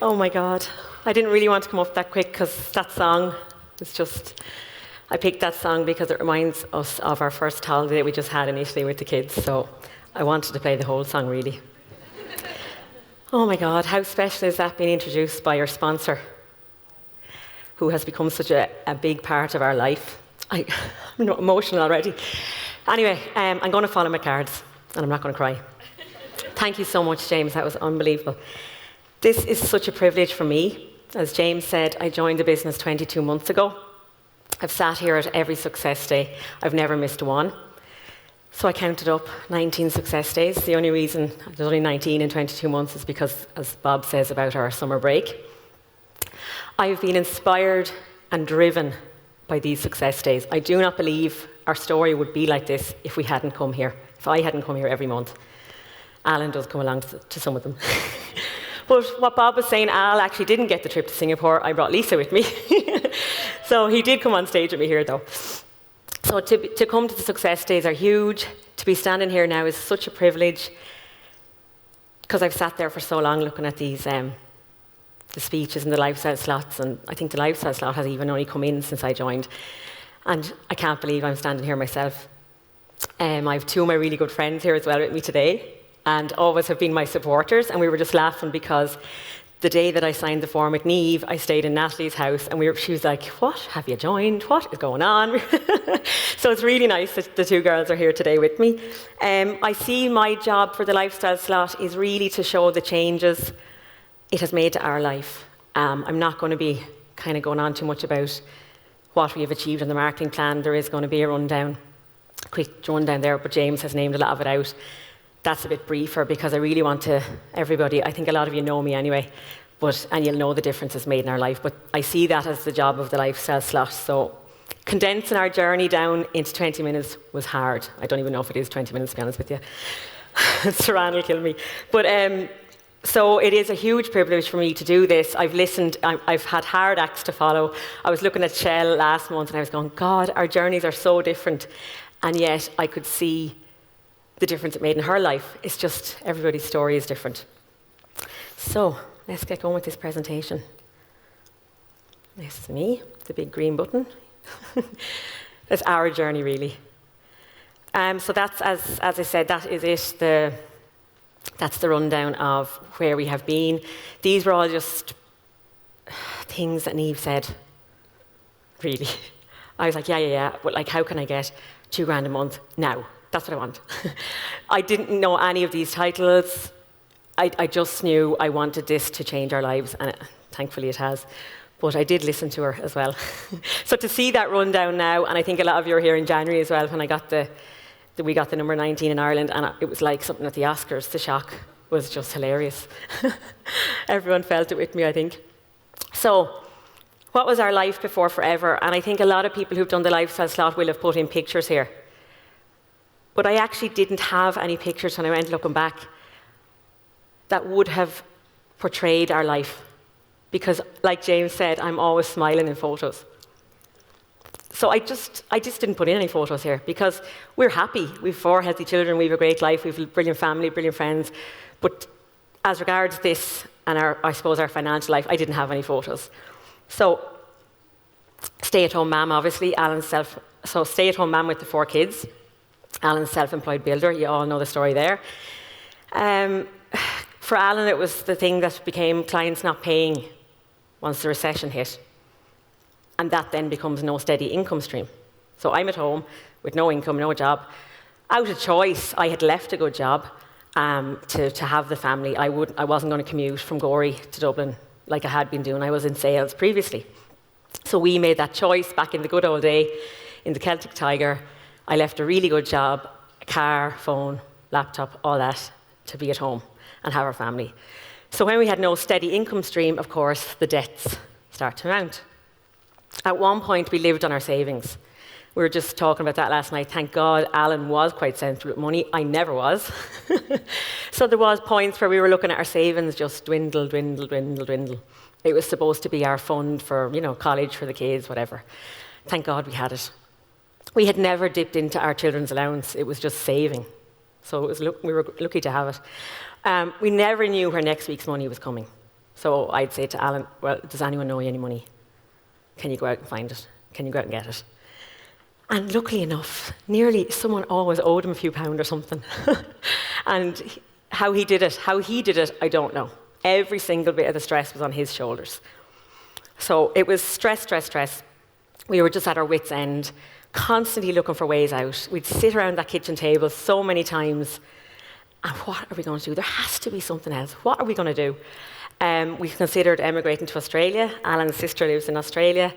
Oh my God. I didn't really want to come up that quick because that song is just, I picked that song because it reminds us of our first holiday we just had in Italy with the kids, so I wanted to play the whole song really. Oh my God, how special is that being introduced by your sponsor, who has become such a big part of our life. I'm emotional already. Anyway, I'm going to follow my cards, and I'm not going to cry. Thank you so much, James. That was unbelievable. This is such a privilege for me. As James said, I joined the business 22 months ago. I've sat here at every success day. I've never missed one. So I counted up 19 success days. The only reason there's only 19 in 22 months is because, as Bob says about our summer break, I've been inspired and driven by these success days. I do not believe our story would be like this if we hadn't come here, if I hadn't come here every month. Alan does come along to some of them. But what Bob was saying, Al actually didn't get the trip to Singapore. I brought Lisa with me. So he did come on stage with me here, though. So to come to the success days are huge. To be standing here now is such a privilege because I've sat there for so long looking at these the speeches and the lifestyle slots, and I think the lifestyle slot has even only come in since I joined. And I can't believe I'm standing here myself. I have two of my really good friends here as well with me today, and always have been my supporters, and we were just laughing because the day that I signed the form with Niamh, I stayed in Natalie's house, and she was like, "What, have you joined? What is going on?" So it's really nice that the two girls are here today with me. I see my job for the lifestyle slot is really to show the changes it has made to our life. I'm not going to be kind of going on too much about what we have achieved in the marketing plan. There is going to be a quick rundown there, but James has named a lot of it out. That's a bit briefer because I really want everybody, I think a lot of you know me anyway, and you'll know the differences made in our life, but I see that as the job of the lifestyle slot. So condensing our journey down into 20 minutes was hard. I don't even know if it is 20 minutes, to be honest with you. Saran will kill me. But so it is a huge privilege for me to do this. I've listened, I've had hard acts to follow. I was looking at Shell last month and I was going, God, our journeys are so different. And yet I could see the difference it made in her life. It's just everybody's story is different. So let's get going with this presentation. This is me, the big green button. That's our journey, really. So that's, as I said, that is it. That's the rundown of where we have been. These were all just things that Niamh said, really. I was like, yeah, but like, how can I get $2,000 a month now? That's what I want. I didn't know any of these titles. I just knew I wanted this to change our lives, and thankfully it has. But I did listen to her as well. So to see that rundown now, and I think a lot of you were here in January as well when I got we got the number 19 in Ireland, and it was like something at the Oscars. The shock was just hilarious. Everyone felt it with me, I think. So what was our life before forever? And I think a lot of people who've done the lifestyle slot will have put in pictures here. But I actually didn't have any pictures when I went looking back that would have portrayed our life. Because, like James said, I'm always smiling in photos. So I just didn't put in any photos here because we're happy. We've 4 healthy children, we have a great life, we have a brilliant family, brilliant friends. But as regards this and I suppose our financial life, I didn't have any photos. So stay-at-home mum, obviously. So stay-at-home mum with the 4 kids. Alan's self-employed builder, you all know the story there. For Alan, it was the thing that became clients not paying once the recession hit. And that then becomes no steady income stream. So I'm at home with no income, no job. Out of choice, I had left a good job to have the family. I wasn't going to commute from Gorey to Dublin like I had been doing. I was in sales previously. So we made that choice back in the good old day in the Celtic Tiger. I left a really good job, a car, phone, laptop, all that, to be at home and have our family. So when we had no steady income stream, of course, the debts start to mount. At one point, we lived on our savings. We were just talking about that last night. Thank God Alan was quite sensible with money. I never was. So there was points where we were looking at our savings just dwindle. It was supposed to be our fund for, college for the kids, whatever. Thank God we had it. We had never dipped into our children's allowance. It was just saving. So we were lucky to have it. We never knew where next week's money was coming. So I'd say to Alan, well, does anyone know any money? Can you go out and find it? Can you go out and get it? And luckily enough, nearly someone always owed him a few pounds or something. And how he did it, I don't know. Every single bit of the stress was on his shoulders. So it was stress, stress, stress. We were just at our wits' end, constantly looking for ways out. We'd sit around that kitchen table so many times, and what are we going to do? There has to be something else. What are we going to do? We considered emigrating to Australia. Alan's sister lives in Australia.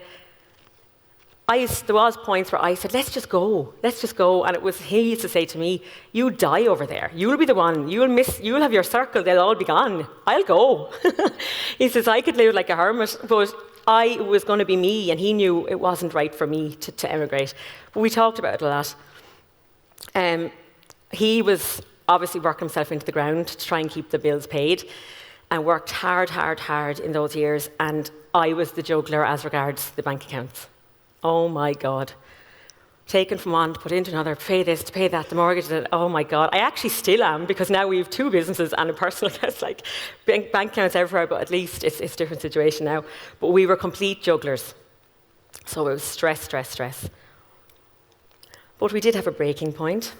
There was points where I said, let's just go. And he used to say to me, you die over there. You'll be the one. You'll have your circle. They'll all be gone. I'll go. He says, I could live like a hermit, but it was going to be me, and he knew it wasn't right for me to emigrate. But we talked about it a lot. He was obviously working himself into the ground to try and keep the bills paid, and worked hard in those years, and I was the juggler as regards the bank accounts. Oh my God. Taken from one to put into another, to pay this, to pay that, the mortgage, oh my God. I actually still am, because now we have 2 businesses and a personal account, like bank accounts everywhere, but at least it's a different situation now. But we were complete jugglers. So it was stress. But we did have a breaking point.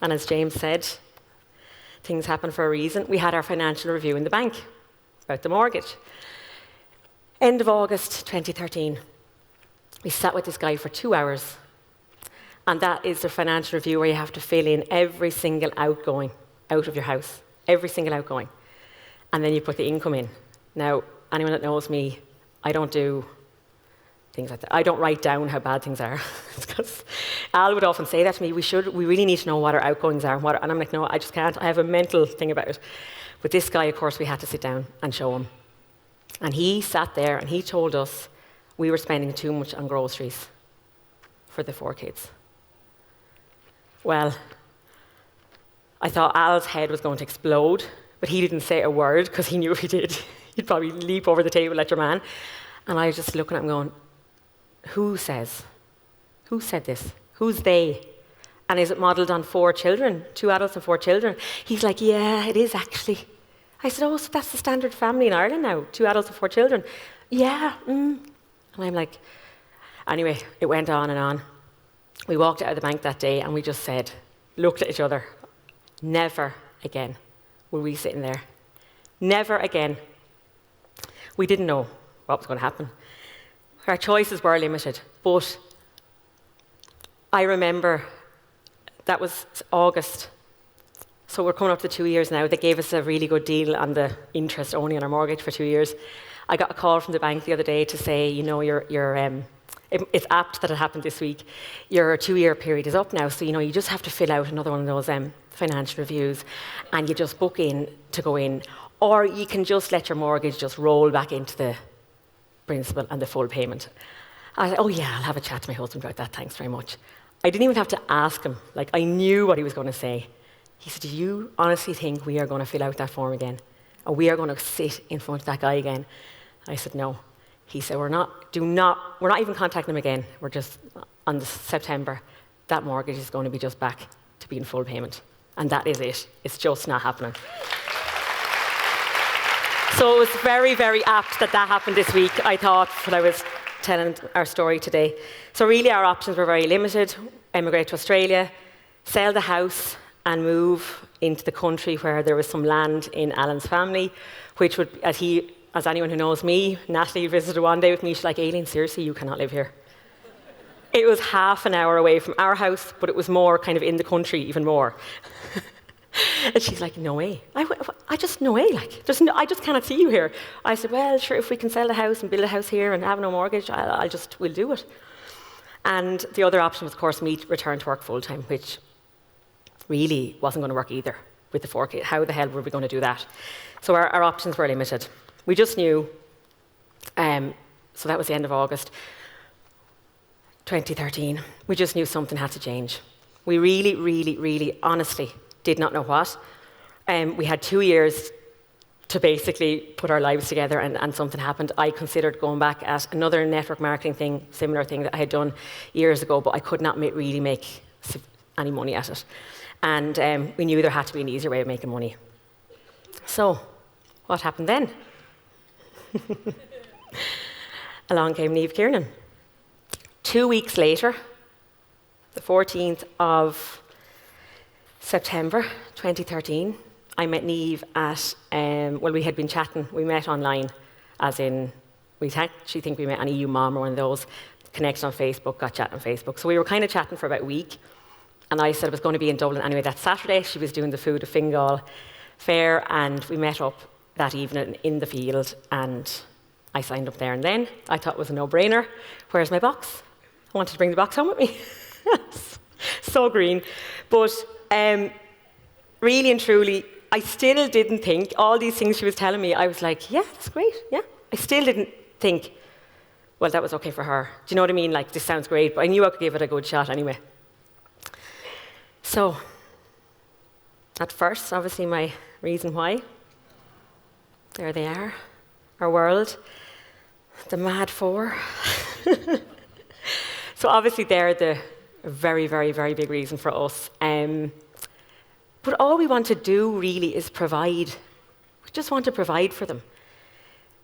And as James said, things happen for a reason. We had our financial review in the bank about the mortgage. End of August 2013. We sat with this guy for 2 hours, and that is the financial review where you have to fill in every single outgoing out of your house, every single outgoing, and then you put the income in. Now, anyone that knows me, I don't do things like that. I don't write down how bad things are, because Al would often say that to me, we really need to know what our outgoings are, and I'm like, no, I just can't. I have a mental thing about it. But this guy, of course, we had to sit down and show him. And he sat there and he told us we were spending too much on groceries for the 4 kids. Well, I thought Al's head was going to explode, but he didn't say a word, because he knew if he did, he'd probably leap over the table at your man. And I was just looking at him going, who said this? Who's they? And is it modelled on 4 children, 2 adults and 4 children? He's like, yeah, it is actually. I said, oh, so that's the standard family in Ireland now, 2 adults and 4 children. Yeah, And I'm like, anyway, it went on and on. We walked out of the bank that day and we just looked at each other, never again will we sit in there. Never again. We didn't know what was going to happen. Our choices were limited, but I remember that was August. So we're coming up to 2 years now. They gave us a really good deal on the interest only on our mortgage for 2 years. I got a call from the bank the other day to say, it's apt that it happened this week. Your 2-year period is up now, so you just have to fill out another one of those financial reviews, and you just book in to go in, or you can just let your mortgage just roll back into the principal and the full payment. I said, oh yeah, I'll have a chat to my husband about that, thanks very much. I didn't even have to ask him, I knew what he was going to say. He said, do you honestly think we are going to fill out that form again? Or we are going to sit in front of that guy again? I said, no. He said, we're not even contacting him again. We're just, on September, that mortgage is going to be just back to being full payment. And that is it. It's just not happening. So it was very, very apt that happened this week, I thought, when I was telling our story today. So really our options were very limited. Emigrate to Australia, sell the house, and move into the country where there was some land in Alan's family, which would, as anyone who knows me, Natalie visited one day with me, she's like, Aileen, seriously, you cannot live here. It was half an hour away from our house, but it was more kind of in the country, even more. And she's like, no way. I just, no way, I just cannot see you here. I said, well, sure, if we can sell the house and build a house here and have no mortgage, we'll do it. And the other option was, of course, me to return to work full-time, which really wasn't going to work either with the 4 kids. How the hell were we going to do that? So our options were limited. We just knew, so that was the end of August 2013. We just knew something had to change. We really, really, really, honestly did not know what. We had 2 years to basically put our lives together, and something happened. I considered going back at another network marketing thing, similar thing that I had done years ago, but I could not really make any money at it. And we knew there had to be an easier way of making money. So, what happened then? Along came Niamh Kiernan. 2 weeks later, the 14th of September 2013, I met Niamh at, we had been chatting, we met online, as in, we actually think we met on EU Mom or one of those, connected on Facebook, got chatting on Facebook. So we were kind of chatting for about a week, and I said I was going to be in Dublin anyway that Saturday. She was doing the Food of Fingal fair, and we met up that evening in the field, and I signed up there and then. I thought it was a no-brainer. Where's my box? I wanted to bring the box home with me. So green. But really and truly, I still didn't think, all these things she was telling me, I was like, yeah, that's great, yeah. I still didn't think, well, that was okay for her. Do you know what I mean? Like, this sounds great, but I knew I could give it a good shot anyway. So, at first, obviously my reason why, there they are, our world, the mad four. So obviously they're the very, very, very big reason for us. But all we want to do really is provide. We just want to provide for them.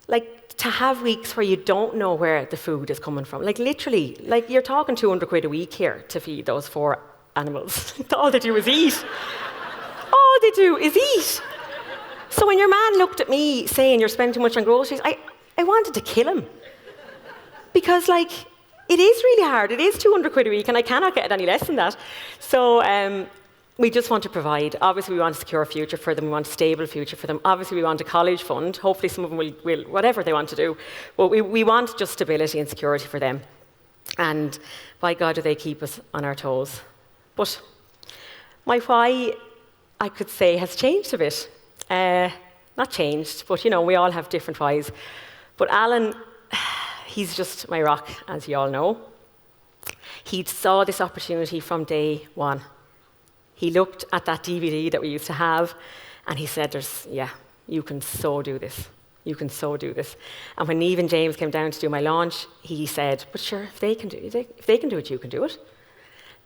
Like, to have weeks where you don't know where the food is coming from. Like, literally, like, you're talking 200 quid a week here to feed those 4 animals. All they do is eat. All they do is eat. So when your man looked at me saying you're spending too much on groceries, I wanted to kill him. Because, like, it is really hard. It is 200 quid a week, and I cannot get it any less than that. So we just want to provide. Obviously, we want to secure a future for them. We want a stable future for them. Obviously, we want a college fund. Hopefully, some of them will whatever they want to do. But we want just stability and security for them. And by God, do they keep us on our toes. But my why, I could say, has changed a bit. Not changed, but, you know, we all have different whys. But Alan, he's just my rock, as you all know. He saw this opportunity from day one. He looked at that DVD that we used to have, and he said, you can so do this. You can so do this. And when Niamh and James came down to do my launch, he said, but sure, if they can do it, you can do it.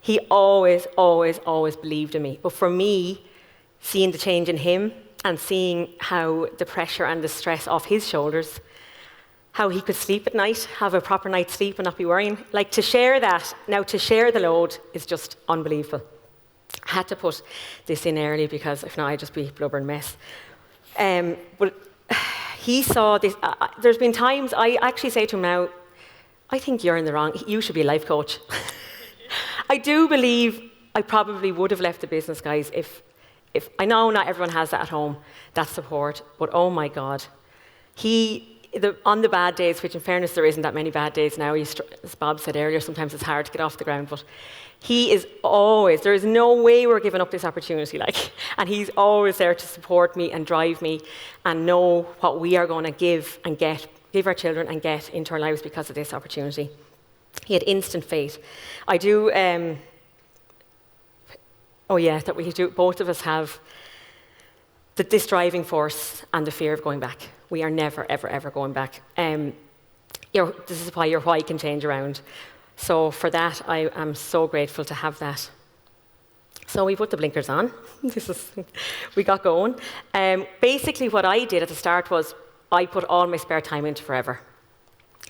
He always, always, always believed in me. But for me, seeing the change in him and seeing how the pressure and the stress off his shoulders, how he could sleep at night, have a proper night's sleep and not be worrying. Like, to share that, now to share the load is just unbelievable. I had to put this in early because if not, I'd just be a blubbering mess. But he saw this. There's been times I actually say to him now, I think you're in the wrong. You should be a life coach. I do believe I probably would have left the business, guys, if I know not everyone has that at home, that support, but oh my God. On the bad days, which in fairness there isn't that many bad days now, as Bob said earlier, sometimes it's hard to get off the ground, but he is always, there is no way we're giving up this opportunity, and he's always there to support me and drive me and know what we are going to give our children and get into our lives because of this opportunity. He had instant faith. I do, that we do, both of us have this driving force and the fear of going back. We are never, ever, ever going back. This is why your why can change around. So for that, I am so grateful to have that. So we put the blinkers on. We got going. Basically, what I did at the start was I put all my spare time into Forever.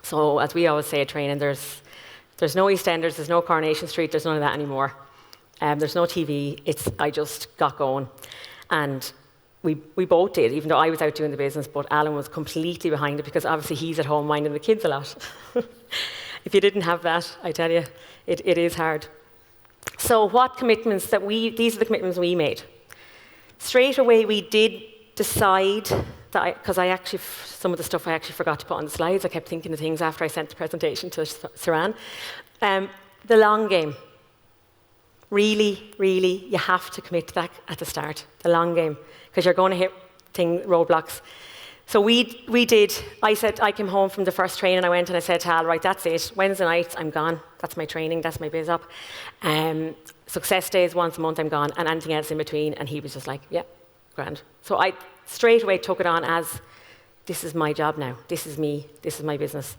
So as we always say at training, there's no EastEnders, there's no Coronation Street, there's none of that anymore. There's no TV. I just got going. And we both did, even though I was out doing the business, but Alan was completely behind it because obviously he's at home minding the kids a lot. If you didn't have that, I tell you, it is hard. So what commitments these are the commitments we made. Straight away we did decide that, because some of the stuff I actually forgot to put on the slides, I kept thinking of things after I sent the presentation to Saran. The long game. Really, really, you have to commit to that at the start, the long game, because you're going to hit roadblocks. So we did. I said, I came home from the first training, I went and I said to Al, right, that's it. Wednesday nights, I'm gone. That's my training, that's my biz up. Success days, once a month, I'm gone, and anything else in between. And he was just like, yeah, grand. So I straight away took it on as, this is my job now. This is me. This is my business.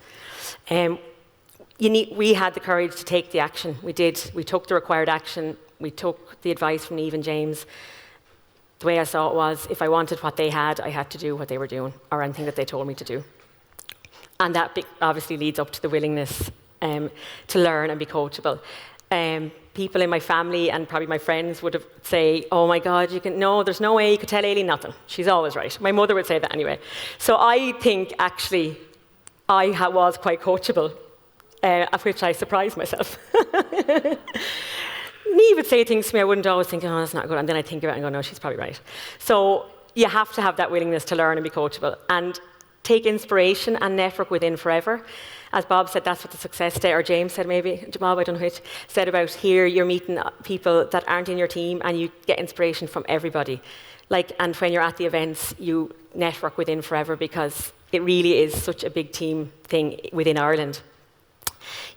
we had the courage to take the action. We did. We took the required action. We took the advice from Eve and James. The way I saw it was, if I wanted what they had, I had to do what they were doing, or anything that they told me to do. And that obviously leads up to the willingness to learn and be coachable. People in my family and probably my friends would have say, "Oh my God, no, there's no way you could tell Aileen nothing. She's always right." My mother would say that anyway. So I think actually I was quite coachable, of which I surprised myself. Neve would say things to me I wouldn't always think, "Oh, that's not good," and then I think about it and go, "No, she's probably right." So you have to have that willingness to learn and be coachable, and take inspiration and network within forever. As Bob said, that's what the success day, or James said maybe, Bob, I don't know which, said about here, you're meeting people that aren't in your team and you get inspiration from everybody. And when you're at the events, you network within forever, because it really is such a big team thing within Ireland.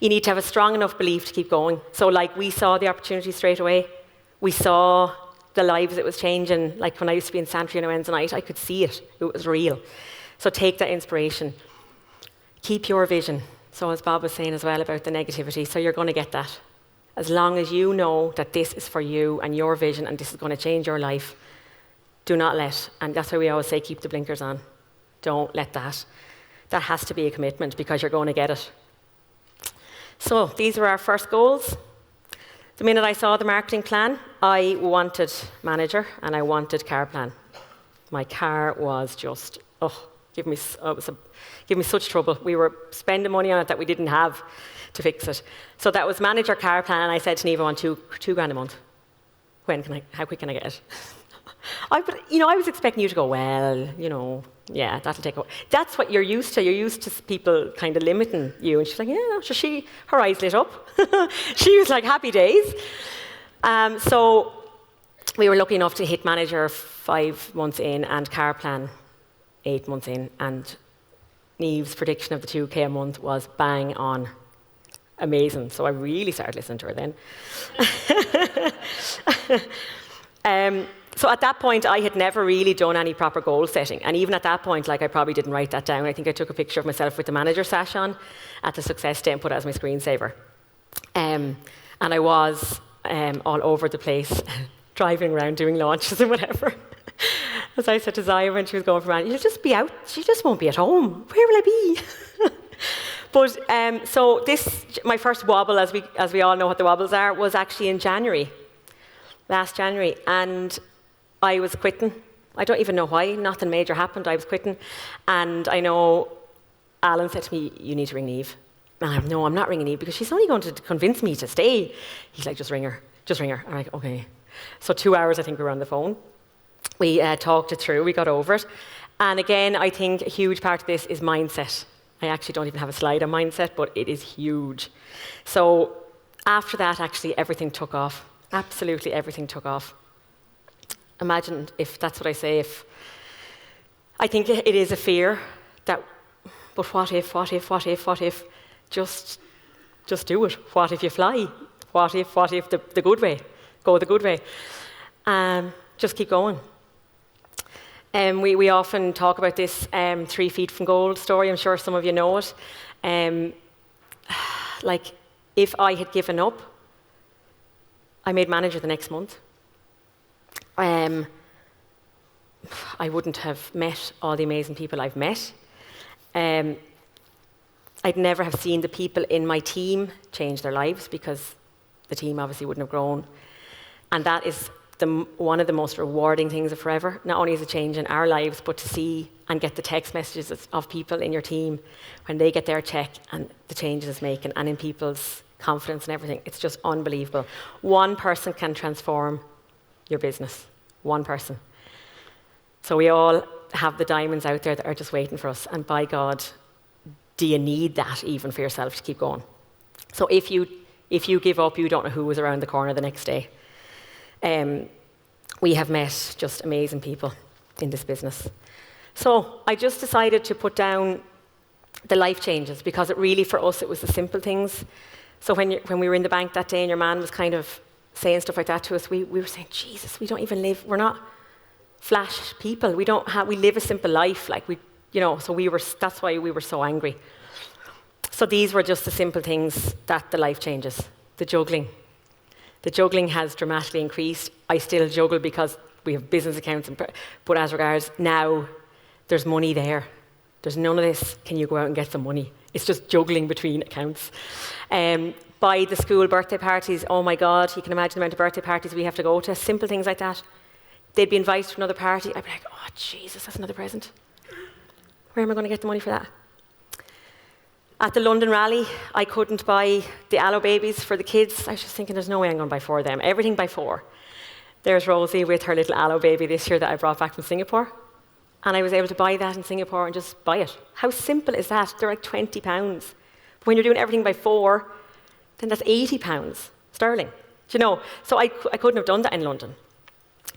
You need to have a strong enough belief to keep going. So we saw the opportunity straight away. We saw the lives it was changing. When I used to be in Santry on a Wednesday night, I could see it. It was real. So take that inspiration. Keep your vision. So as Bob was saying as well about the negativity, so you're going to get that. As long as you know that this is for you and your vision and this is going to change your life, do not let, and that's why we always say keep the blinkers on. Don't let that. That has to be a commitment, because you're going to get it. So these were our first goals. The minute I saw the marketing plan, I wanted manager and I wanted car plan. My car was just, give me such trouble. We were spending money on it that we didn't have to fix it. So that was manager car plan, and I said to Neve, I want two grand a month. How quick can I get it? I was expecting you to go, well, yeah, that'll take a while. That's what you're used to. You're used to people kind of limiting you. And she's like, yeah, so her eyes lit up. She was like, happy days. So we were lucky enough to hit manager 5 months in and car plan 8 months in. And Neve's prediction of the 2K a month was bang on. Amazing. So I really started listening to her then. So at that point, I had never really done any proper goal setting. And even at that point, I probably didn't write that down. I think I took a picture of myself with the manager sash on at the success day and put it as my screensaver. And I was all over the place, driving around doing launches and whatever. As I said to Zaya when she was going for manager, you'll just be out. She just won't be at home. Where will I be? But so my first wobble, as we all know what the wobbles are, was actually in January, last January. And I was quitting. I don't even know why. Nothing major happened. I was quitting. And I know Alan said to me, you need to ring Neve. And I'm no, I'm not ringing Neve because she's only going to convince me to stay. He's like, just ring her. Just ring her. I'm like, okay. So 2 hours, I think we were on the phone. We talked it through. We got over it. And again, I think a huge part of this is mindset. I actually don't even have a slide on mindset, but it is huge. So after that, actually, everything took off. Absolutely everything took off. Imagine if that's what I say. I think it is a fear that, but what if? Just do it. What if you fly? What if the good way? Go the good way. Just keep going. We often talk about this 3 feet from gold story. I'm sure some of you know it. If I had given up, I made manager the next month. I wouldn't have met all the amazing people I've met. I'd never have seen the people in my team change their lives because the team obviously wouldn't have grown. And that is one of the most rewarding things of Forever. Not only is it changing our lives, but to see and get the text messages of people in your team when they get their check and the changes it's making, and in people's confidence and everything. It's just unbelievable. One person can transform your business. One person. So we all have the diamonds out there that are just waiting for us. And by God, do you need that even for yourself to keep going? So if you give up, you don't know who was around the corner the next day. We have met just amazing people in this business. So I just decided to put down the life changes, because it really, for us, it was the simple things. So when we were in the bank that day and your man was kind of saying stuff like that to us, we were saying, Jesus, we don't even live, we're not flash people. We live a simple life. So that's why we were so angry. So these were just the simple things that the life changes. The juggling. The juggling has dramatically increased. I still juggle because we have business accounts, but as regards now, there's money there. There's none of this, can you go out and get some money? It's just juggling between accounts. By the school birthday parties, oh my God, you can imagine the amount of birthday parties we have to go to, simple things like that. They'd be invited to another party, I'd be like, oh Jesus, that's another present. Where am I going to get the money for that? At the London rally, I couldn't buy the aloe babies for the kids. I was just thinking, there's no way I'm going to buy 4 of them. Everything by 4. There's Rosie with her little aloe baby this year that I brought back from Singapore. And I was able to buy that in Singapore and just buy it. How simple is that? They're like £20. But when you're doing everything by 4, then that's £80 sterling. Do you know? So I couldn't have done that in London.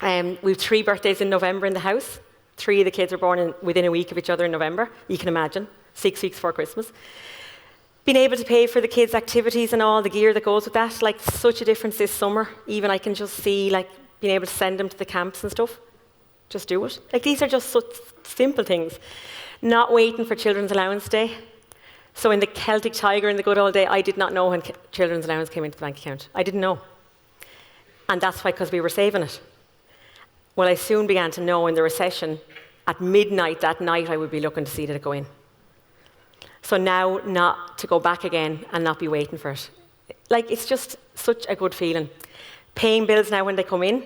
We have 3 birthdays in November in the house. 3 of the kids were born within a week of each other in November. You can imagine. 6 weeks before Christmas. Being able to pay for the kids' activities and all the gear that goes with that, like such a difference this summer. Even I can just see like being able to send them to the camps and stuff. Just do it. Like these are just such simple things. Not waiting for Children's Allowance Day. So in the Celtic Tiger in the good old day, I did not know when Children's Allowance came into the bank account. I didn't know. And that's why, because we were saving it. Well, I soon began to know in the recession, at midnight that night, I would be looking to see that it go in. So now, not to go back again and not be waiting for it. Like, it's just such a good feeling. Paying bills now when they come in,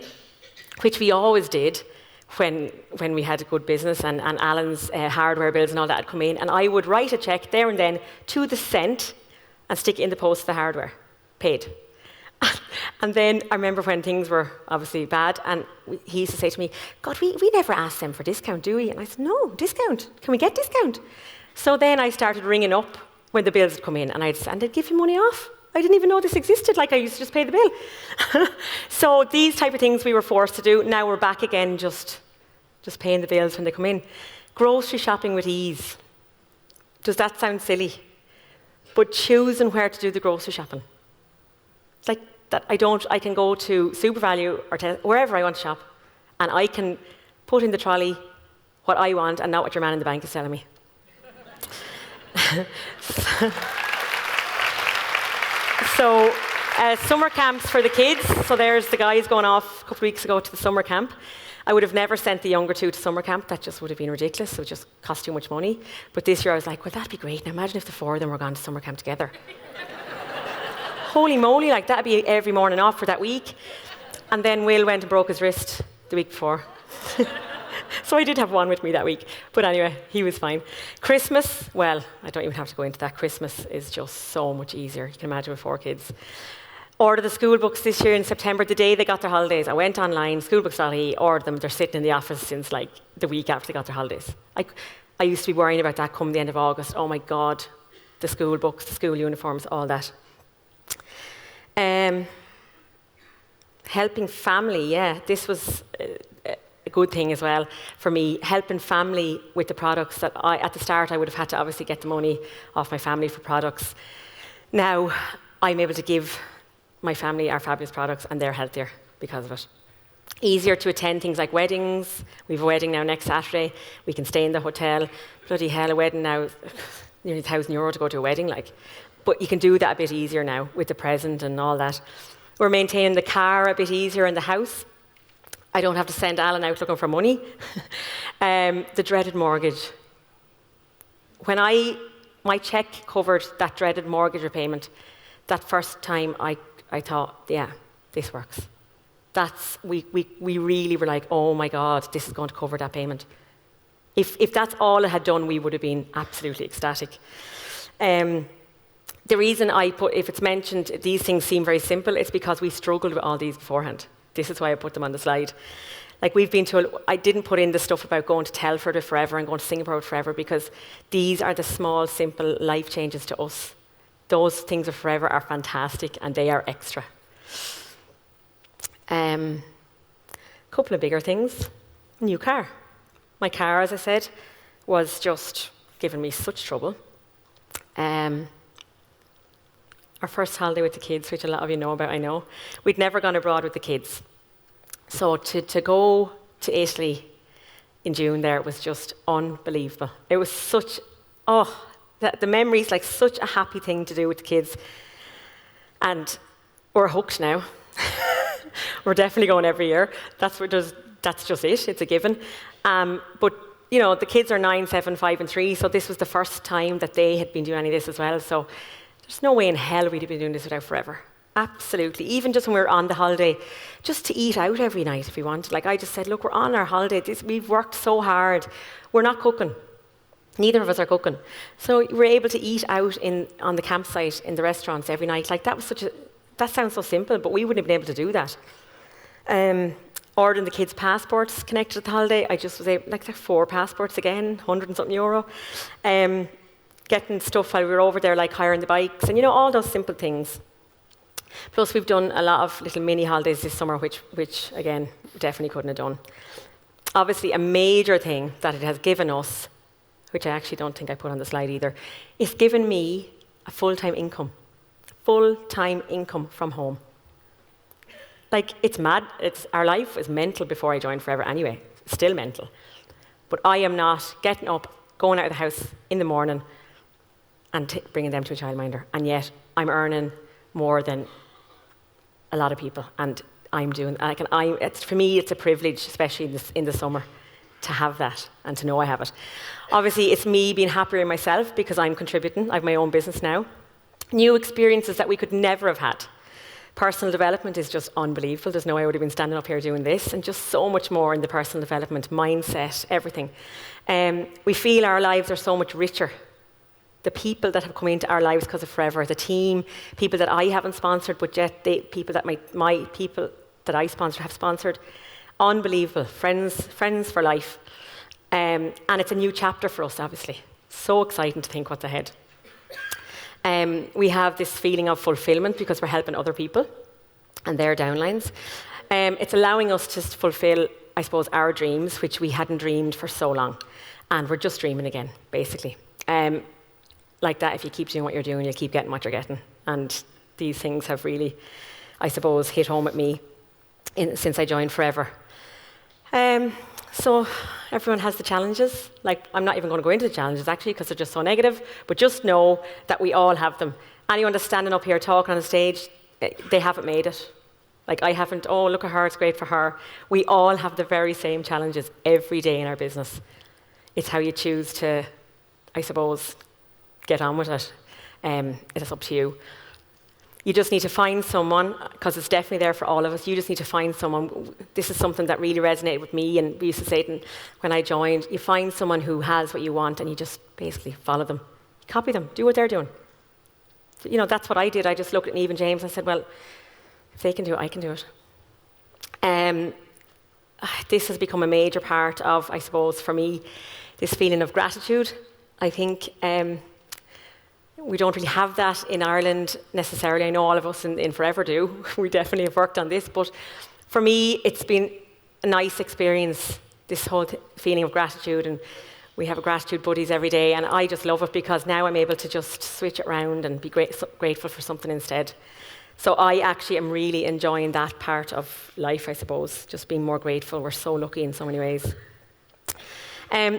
which we always did when we had a good business, and Alan's hardware bills and all that had come in, and I would write a cheque there and then to the cent and stick it in the post of the hardware, paid. And then I remember when things were obviously bad, and he used to say to me, God, we never ask them for discount, do we? And I said, no, discount. Can we get discount? So then I started ringing up when the bills would come in, and they'd give you money off. I didn't even know this existed, like I used to just pay the bill. So these type of things we were forced to do. Now we're back again, just paying the bills when they come in. Grocery shopping with ease. Does that sound silly? But choosing where to do the grocery shopping. Like that, I can go to SuperValu or wherever I want to shop, and I can put in the trolley what I want and not what your man in the bank is telling me. So, summer camps for the kids. So there's the guys going off a couple of weeks ago to the summer camp. I would have never sent the younger 2 to summer camp. That just would have been ridiculous. It would just cost too much money. But this year I was like, well, that'd be great. Now imagine if the 4 of them were gone to summer camp together. Holy moly, like that'd be every morning off for that week. And then Will went and broke his wrist the week before. So I did have one with me that week. But anyway, he was fine. Christmas, well, I don't even have to go into that. Christmas is just so much easier. You can imagine with 4 kids. Ordered the school books this year in September, the day they got their holidays. I went online, schoolbooks.ie, ordered them. They're sitting in the office since like the week after they got their holidays. I used to be worrying about that come the end of August. Oh my God, the school books, the school uniforms, all that. Helping family, yeah, this was a good thing as well for me. Helping family with the products that at the start I would have had to obviously get the money off my family for products. Now I'm able to give my family our fabulous products, and they're healthier because of it. Easier to attend things like weddings. We have a wedding now next Saturday. We can stay in the hotel. Bloody hell, a wedding now, nearly €1,000 to go to a wedding, like. But you can do that a bit easier now with the present and all that. We're maintaining the car a bit easier in the house. I don't have to send Alan out looking for money. The dreaded mortgage. When my cheque covered that dreaded mortgage repayment, that first time I thought, yeah, this works. We really were like, oh my God, this is going to cover that payment. If that's all it had done, we would have been absolutely ecstatic. The reason if it's mentioned, these things seem very simple, it's because we struggled with all these beforehand. This is why I put them on the slide. Like we've been told, I didn't put in the stuff about going to Telford with forever and going to Singapore with forever, because these are the small, simple life changes to us. Those things of forever are fantastic, and they are extra. Couple of bigger things. New car. My car, as I said, was just giving me such trouble. Our first holiday with the kids, which a lot of you know about, I know. We'd never gone abroad with the kids. So to go to Italy in June there was just unbelievable. It was the The memories, like such a happy thing to do with the kids. And we're hooked now. We're definitely going every year. That's just it. It's a given. But the kids are 9, 7, 5, and 3. So this was the first time that they had been doing any of this as well. So there's no way in hell we'd have been doing this without forever. Absolutely. Even just when we were on the holiday, just to eat out every night if we wanted. Like I just said, look, we're on our holiday. We've worked so hard. We're not cooking. Neither of us are cooking. So we're able to eat out on the campsite in the restaurants every night. Like that sounds so simple, but we wouldn't have been able to do that. Ordering the kids' passports connected to the holiday. I just was able, like 4 passports again, 100 and something euro. Getting stuff while we were over there, like hiring the bikes, and all those simple things. Plus, we've done a lot of little mini holidays this summer, which again, definitely couldn't have done. Obviously, a major thing that it has given us, which I actually don't think I put on the slide either, is given me a full-time income. Full-time income from home. Like, it's mad. Our life was mental before I joined Forever anyway. Still mental. But I am not getting up, going out of the house in the morning and bringing them to a childminder. And yet, I'm earning more than a lot of people. And I'm doing, for me, it's a privilege, especially in the summer, to have that and to know I have it. Obviously, it's me being happier in myself because I'm contributing. I have my own business now. New experiences that we could never have had. Personal development is just unbelievable. There's no way I would have been standing up here doing this, and just so much more in the personal development, mindset, everything. We feel our lives are so much richer. The people that have come into our lives because of Forever, the team, people that I haven't sponsored, but yet people that my people that I sponsor have sponsored. Unbelievable. Friends for life. And it's a new chapter for us, obviously. So exciting to think what's ahead. We have this feeling of fulfillment because we're helping other people and their downlines. It's allowing us to fulfill, I suppose, our dreams, which we hadn't dreamed for so long. And we're just dreaming again, basically. Like that, if you keep doing what you're doing, you'll keep getting what you're getting. And these things have really, I suppose, hit home at me since I joined Forever. So everyone has the challenges. Like, I'm not even going to go into the challenges, actually, because they're just so negative. But just know that we all have them. Anyone that's standing up here talking on the stage, they haven't made it. Like, I haven't, oh, look at her, it's great for her. We all have the very same challenges every day in our business. It's how you choose to, I suppose, get on with it. It is up to you. You just need to find someone, because it's definitely there for all of us. You just need to find someone. This is something that really resonated with me, and we used to say it when I joined. You find someone who has what you want, and you just basically follow them. Copy them. Do what they're doing. That's what I did. I just looked at Eve and James and I said, well, if they can do it, I can do it. This has become a major part of, I suppose, for me, this feeling of gratitude. I think we don't really have that in Ireland necessarily. I know all of us in Forever do. We definitely have worked on this. But for me, it's been a nice experience, this whole feeling of gratitude. And we have gratitude buddies every day. And I just love it because now I'm able to just switch it around and be grateful for something instead. So I actually am really enjoying that part of life, I suppose, just being more grateful. We're so lucky in so many ways.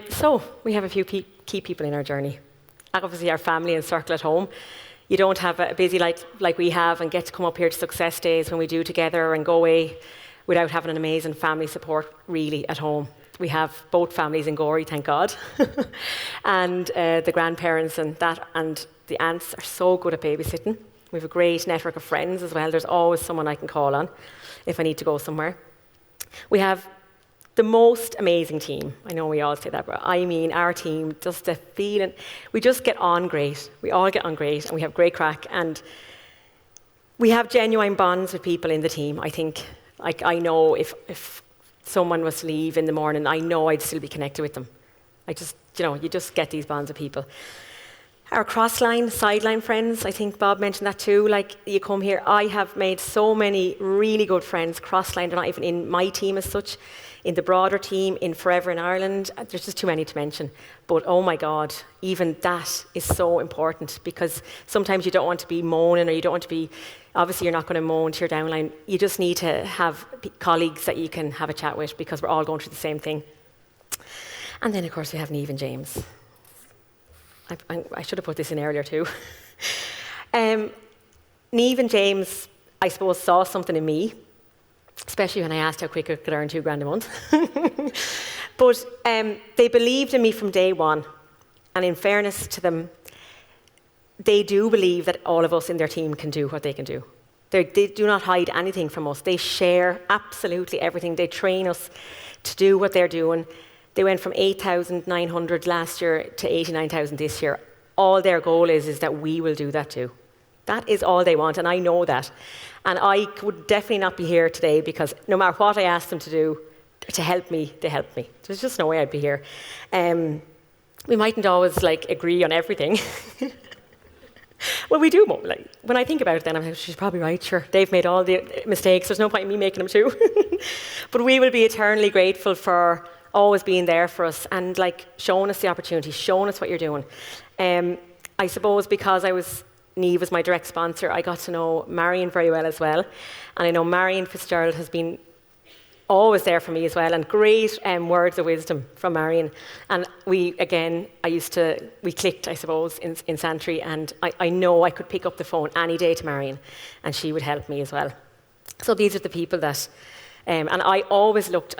So we have a few key people in our journey. Obviously, our family and circle at home. You don't have a busy life like we have and get to come up here to success days when we do together and go away without having an amazing family support really at home. We have both families in Gorey, thank God, and the grandparents and the aunts are so good at babysitting. We have a great network of friends as well. There's always someone I can call on if I need to go somewhere. We have the most amazing team. I know we all say that, but I mean our team, just the feeling. We just get on great. We all get on great, and we have great crack. And we have genuine bonds with people in the team. I think, like, I know if someone was to leave in the morning, I know I'd still be connected with them. You just get these bonds with people. Our crossline, sideline friends, I think Bob mentioned that too. Like, you come here, I have made so many really good friends. Crossline, they're not even in my team as such. In the broader team, in Forever in Ireland, there's just too many to mention. But oh my God, even that is so important because sometimes you don't want to be moaning or you don't want to be, obviously you're not going to moan to your downline. You just need to have colleagues that you can have a chat with because we're all going through the same thing. And then of course we have Niamh and James. I should have put this in earlier too. Niamh and James, I suppose, saw something in me, especially when I asked how quick I could earn £2,000 a month. But they believed in me from day one. And in fairness to them, they do believe that all of us in their team can do what they can do. They do not hide anything from us. They share absolutely everything. They train us to do what they're doing. They went from 8,900 last year to 89,000 this year. All their goal is that we will do that too. That is all they want, and I know that. And I would definitely not be here today because no matter what I asked them to do, to help me, they helped me. There's just no way I'd be here. We mightn't always agree on everything. Well, we do. When I think about it then, I'm like, she's probably right, sure. They've made all the mistakes. There's no point in me making them too. But we will be eternally grateful for always being there for us and showing us the opportunity, showing us what you're doing. I suppose because Niamh was my direct sponsor, I got to know Marion very well as well. And I know Marion Fitzgerald has been always there for me as well, and great words of wisdom from Marion. And we clicked, I suppose, in Santry, and I know I could pick up the phone any day to Marion, and she would help me as well. So these are the people that, and I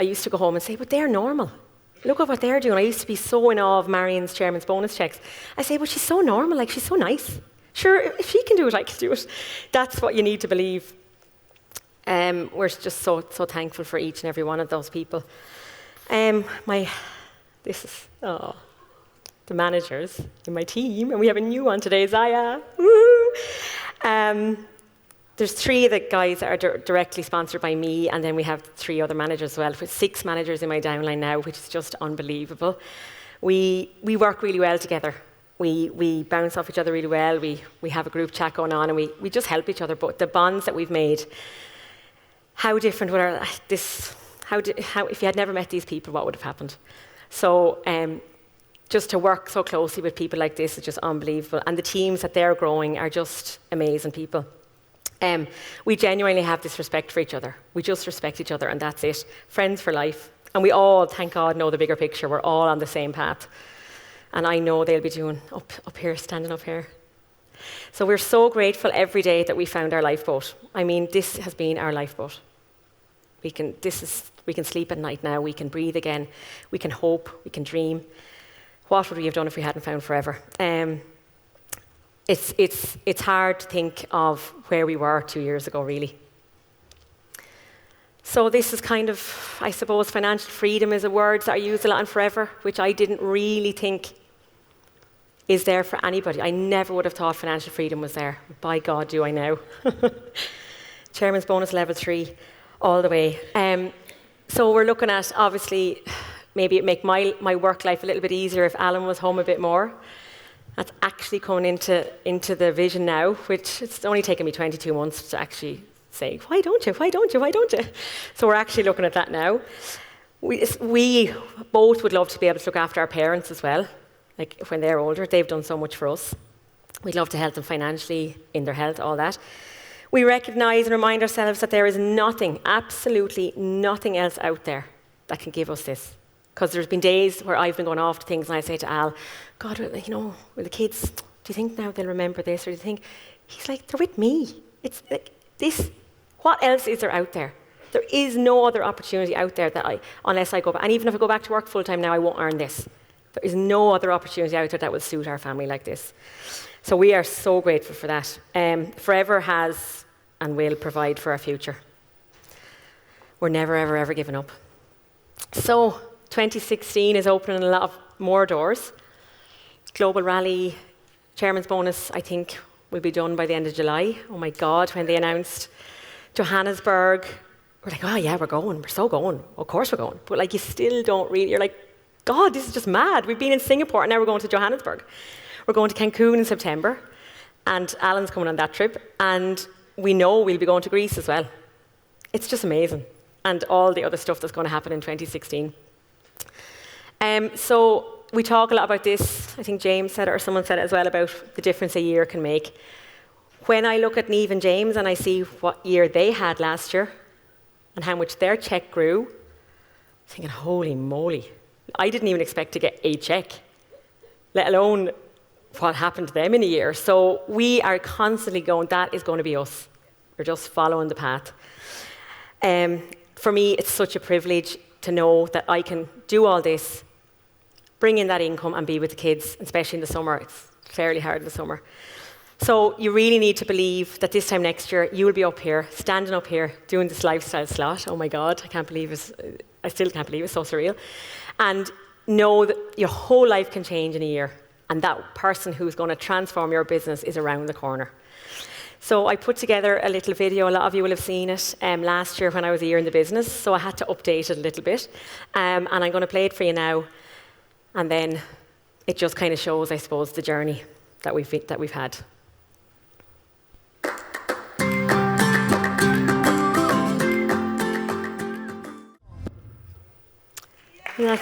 used to go home and say, but they're normal. Look at what they're doing. I used to be so in awe of Marion's chairman's bonus checks. I say, but she's so normal, she's so nice. Sure, if she can do it, I can do it. That's what you need to believe. We're just so thankful for each and every one of those people. The managers in my team, and we have a new one today, Zaya. Woo! There's 3 of the guys that are directly sponsored by me, and then we have 3 other managers as well. With 6 managers in my downline now, which is just unbelievable. We work really well together. We bounce off each other really well. We have a group chat going on, and we just help each other. But the bonds that we've made, how different would if you had never met these people, what would have happened? So just to work so closely with people like this is just unbelievable. And the teams that they're growing are just amazing people. We genuinely have this respect for each other. We just respect each other, and that's it. Friends for life. And we all, thank God, know the bigger picture. We're all on the same path. And I know they'll be doing up here, standing up here. So we're so grateful every day that we found our lifeboat. I mean, this has been our lifeboat. We can sleep at night now. We can breathe again. We can hope. We can dream. What would we have done if we hadn't found Forever? It's hard to think of where we were 2 years ago, really. So this is kind of, I suppose, financial freedom is a word that I use a lot in Forever, which I didn't really think is there for anybody. I never would have thought financial freedom was there. By God, do I now. Chairman's bonus level 3, all the way. So we're looking at, obviously, maybe it make my work life a little bit easier if Alan was home a bit more. That's actually coming into the vision now, which it's only taken me 22 months to actually say, why don't you? So we're actually looking at that now. We both would love to be able to look after our parents as well. When they're older, they've done so much for us. We'd love to help them financially, in their health, all that. We recognise and remind ourselves that there is nothing, absolutely nothing else out there that can give us this. Because there's been days where I've been going off to things and I say to Al, God, will the kids, do you think now they'll remember this? Or do you think, he's like, they're with me. It's this, what else is there out there? There is no other opportunity out there unless I go back. And even if I go back to work full time now, I won't earn this. There is no other opportunity out there that will suit our family like this. So we are so grateful for that. Forever has and will provide for our future. We're never, ever, ever giving up. So 2016 is opening a lot of more doors. Global Rally, Chairman's Bonus, I think, will be done by the end of July. Oh my God, when they announced Johannesburg, we're like, oh yeah, we're going, we're so going. Of course we're going. But you still don't really, you're like, God, this is just mad. We've been in Singapore and now we're going to Johannesburg. We're going to Cancun in September, and Alan's coming on that trip, and we know we'll be going to Greece as well. It's just amazing. And all the other stuff that's going to happen in 2016. So we talk a lot about this. I think James said it, or someone said it as well, about the difference a year can make. When I look at Niamh and James and I see what year they had last year and how much their check grew, I'm thinking, holy moly. I didn't even expect to get a check, let alone what happened to them in a year. So we are constantly going, that is going to be us. We're just following the path. For me, it's such a privilege to know that I can do all this, bring in that income and be with the kids, especially in the summer. It's fairly hard in the summer. So you really need to believe that this time next year, you will be up here, standing up here, doing this lifestyle slot. Oh my God, I still can't believe it's so surreal. And know that your whole life can change in a year. And that person who's going to transform your business is around the corner. So I put together a little video. A lot of you will have seen it last year when I was a year in the business. So I had to update it a little bit. And I'm going to play it for you now. And then it just kind of shows, I suppose, the journey that we've had. Yeah.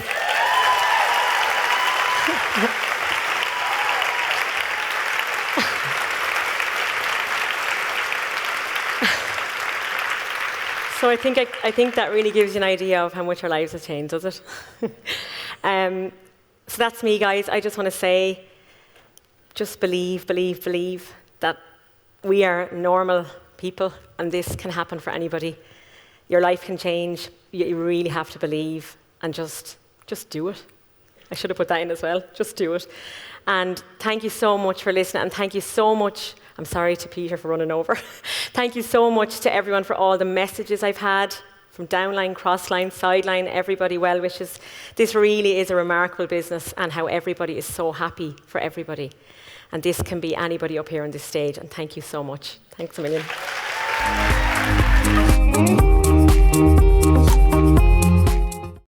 So I think that really gives you an idea of how much our lives have changed, does it? So that's me, guys. I just want to say, just believe that we are normal people, and this can happen for anybody. Your life can change. You really have to believe, and just do it. I should have put that in as well. Just do it. And thank you so much for listening, and thank you so much. I'm sorry to Peter for running over. Thank you so much to everyone for all the messages I've had from downline, crossline, sideline, everybody, well wishes. This really is a remarkable business, and how everybody is so happy for everybody. And this can be anybody up here on this stage, and thank you so much. Thanks a million.